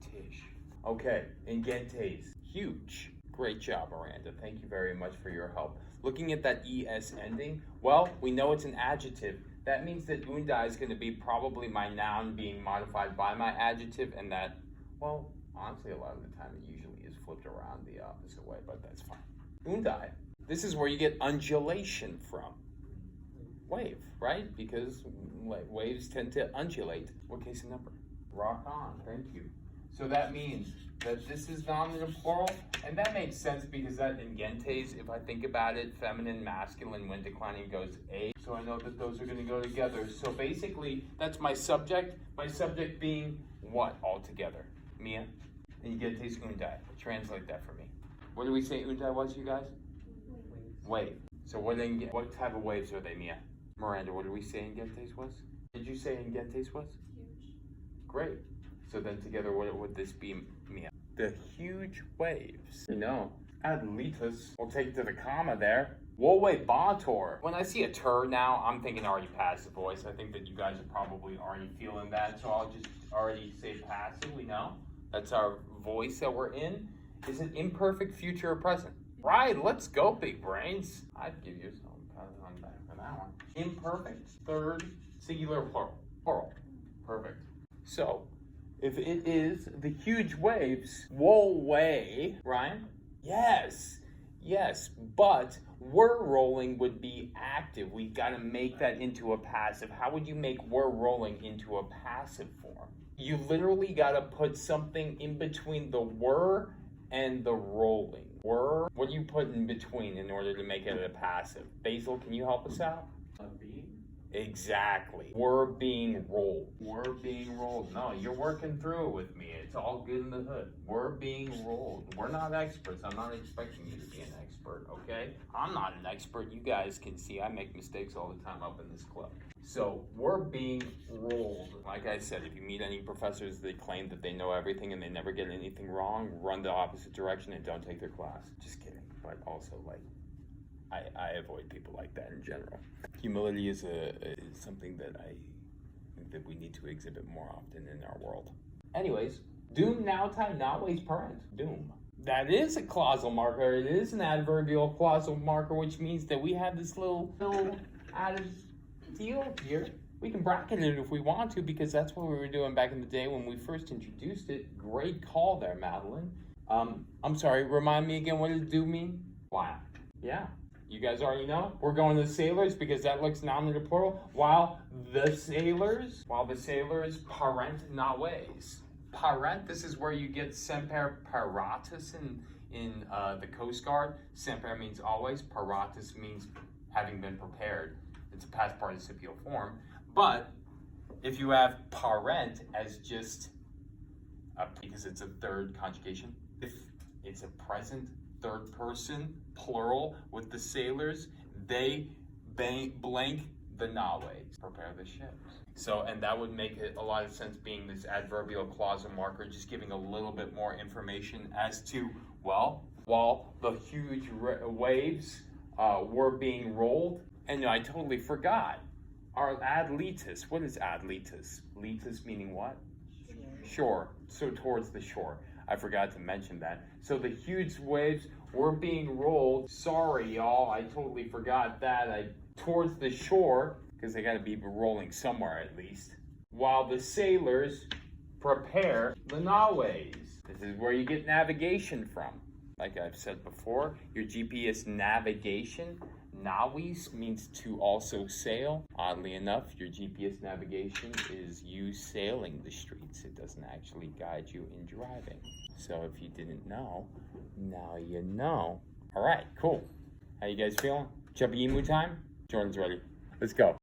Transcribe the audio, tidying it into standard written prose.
Tish. Okay, Ingentes, huge. Great job, Miranda. Thank you very much for your help. Looking at that ES ending, well, we know it's an adjective. That means that undai is going to be probably my noun being modified by my adjective, and that, well, honestly, a lot of the time it usually is flipped around the opposite way, but that's fine. Undai, this is where you get undulation from. Wave, right? Because waves tend to undulate. What case and number? Rock on, thank you. So that means that this is nominative plural, and that makes sense because that ingentes, if I think about it, feminine, masculine, when declining goes A. So I know that those are going to go together. So basically, that's my subject. My subject being what altogether? Mia? Ingentes undai. Translate that for me. What do we say undai was, you guys? Wave. So what type of waves are they, Mia? Miranda, what did we say ingentes was? Did you say ingentes was? Huge. Great. So then together, what would this be, Mia? The huge waves. You know, adlitus. We'll take it to the comma there. Wowe bator. When I see a tur now, I'm thinking already passive voice. I think that you guys are probably already feeling that, so I'll just already say passive. We know that's our voice that we're in. Is it imperfect, future, or present? Right, let's go, big brains. I'd give you some on back for that one. Imperfect, third, singular, plural. Plural. Perfect. So, if it is the huge waves, woe, Ryan? Yes, but we're rolling would be active. We've got to make that into a passive. How would you make we're rolling into a passive form? You literally got to put something in between the were and the rolling. Were, what do you put in between in order to make it a passive? Basil, can you help us out? Being? Exactly. We're being rolled. We're being rolled. No, you're working through it with me. It's all good in the hood. We're being rolled. We're not experts. I'm not expecting you to be an expert, okay? I'm not an expert. You guys can see I make mistakes all the time up in this club. So we're being rolled. Like I said, if you meet any professors that claim that they know everything and they never get anything wrong, run the opposite direction and don't take their class. Just kidding. But also, like, I avoid people like that in general. Humility is something that I think that we need to exhibit more often in our world. Anyways, doom now time not ways parent. Doom. That is a clausal marker. It is an adverbial clausal marker, which means that we have this little added deal here. We can bracket it if we want to, because that's what we were doing back in the day when we first introduced it. Great call there, Madeline. I'm sorry, remind me again, what does do mean? Wow. Yeah. You guys already know. We're going to sailors because that looks nominative plural. While the sailors, parent naves. Parent, this is where you get semper paratus in the Coast Guard. Semper means always. Paratus means having been prepared. It's a past participial form. But if you have parent as just because it's a third conjugation, if it's a present third person plural with the sailors, they blank the naves, prepare the ships. So, and that would make it a lot of sense being this adverbial clausal marker, just giving a little bit more information as to, well, while the huge waves were being rolled, and I totally forgot, our adlitus, what is adlitus? Litus meaning what? Shore, so towards the shore. I forgot to mention that. So the huge waves were being rolled. Sorry, y'all, I totally forgot that. Towards the shore, because they got to be rolling somewhere at least, while the sailors prepare the naves. This is where you get navigation from. Like I've said before, your GPS navigation, navis means to also sail. Oddly enough, your GPS navigation is you sailing the streets. It doesn't actually guide you in driving. So if you didn't know, now you know. All right, cool. How you guys feeling? Chubby Emu time? Jordan's ready. Let's go.